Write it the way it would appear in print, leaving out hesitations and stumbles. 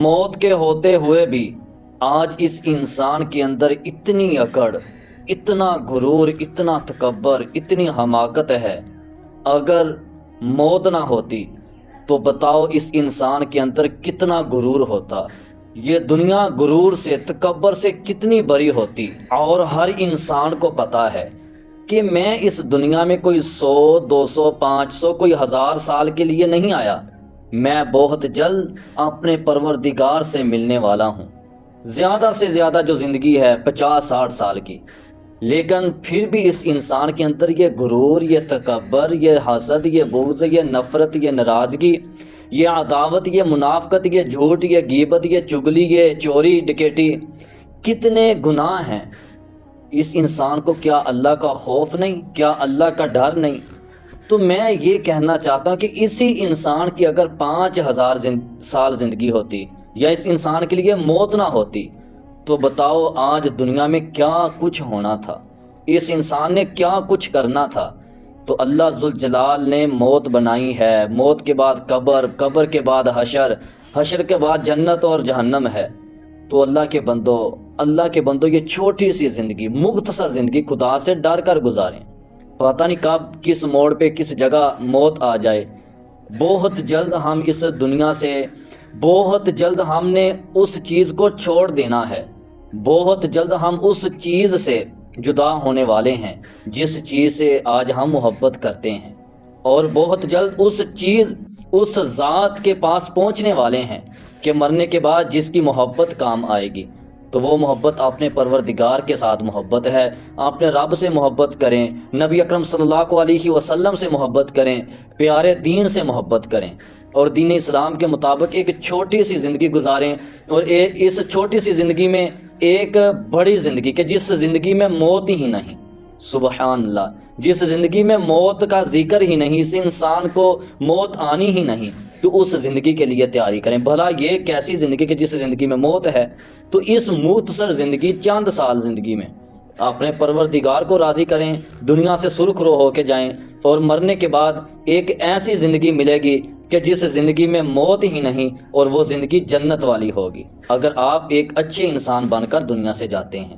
موت کے ہوتے ہوئے بھی آج اس انسان کے اندر اتنی اکڑ، اتنا غرور، اتنا تکبر، اتنی حماقت ہے۔ اگر موت نہ ہوتی تو بتاؤ اس انسان کے اندر کتنا غرور ہوتا، یہ دنیا غرور سے، تکبر سے کتنی بری ہوتی۔ اور ہر انسان کو پتا ہے کہ میں اس دنیا میں کوئی 100، 200، 500، کوئی 1000 سال کے لیے نہیں آیا، میں بہت جلد اپنے پروردگار سے ملنے والا ہوں۔ زیادہ سے زیادہ جو زندگی ہے 50-60 سال کی، لیکن پھر بھی اس انسان کے اندر یہ غرور، یہ تکبر، یہ حسد، یہ بغض، یہ نفرت، یہ ناراضگی، یہ عداوت، یہ منافقت، یہ جھوٹ، یہ غیبت، یہ چگلی، یہ چوری ڈکیٹی، کتنے گناہ ہیں۔ اس انسان کو کیا اللہ کا خوف نہیں؟ کیا اللہ کا ڈر نہیں؟ تو میں یہ کہنا چاہتا ہوں کہ اسی انسان کی اگر 5000 سال زندگی ہوتی، یا اس انسان کے لیے موت نہ ہوتی، تو بتاؤ آج دنیا میں کیا کچھ ہونا تھا، اس انسان نے کیا کچھ کرنا تھا۔ تو اللہ ذوالجلال نے موت بنائی ہے، موت کے بعد قبر، قبر کے بعد حشر، حشر کے بعد جنت اور جہنم ہے۔ تو اللہ کے بندو یہ چھوٹی سی زندگی، مختصر زندگی خدا سے ڈر کر گزاریں۔ پتہ نہیں کب کس موڑ پہ کس جگہ موت آ جائے۔ بہت جلد ہم اس دنیا سے، بہت جلد ہم نے اس چیز کو چھوڑ دینا ہے، بہت جلد ہم اس چیز سے جدا ہونے والے ہیں جس چیز سے آج ہم محبت کرتے ہیں، اور بہت جلد اس چیز، اس ذات کے پاس پہنچنے والے ہیں کہ مرنے کے بعد جس کی محبت کام آئے گی۔ تو وہ محبت اپنے پروردگار کے ساتھ محبت ہے۔ اپنے رب سے محبت کریں، نبی اکرم صلی اللہ علیہ وسلم سے محبت کریں، پیارے دین سے محبت کریں، اور دین اسلام کے مطابق ایک چھوٹی سی زندگی گزاریں، اور اس چھوٹی سی زندگی میں ایک بڑی زندگی، کہ جس زندگی میں موت ہی نہیں، سبحان اللہ، جس زندگی میں موت کا ذکر ہی نہیں، اس انسان کو موت آنی ہی نہیں، تو اس زندگی کے لیے تیاری کریں۔ بھلا یہ کیسی زندگی کہ جس زندگی میں موت ہے؟ تو اس مختصر زندگی، چند سال زندگی میں اپنے پروردگار کو راضی کریں، دنیا سے سرخرو ہو کے جائیں، اور مرنے کے بعد ایک ایسی زندگی ملے گی کہ جس زندگی میں موت ہی نہیں، اور وہ زندگی جنت والی ہوگی، اگر آپ ایک اچھے انسان بن کر دنیا سے جاتے ہیں۔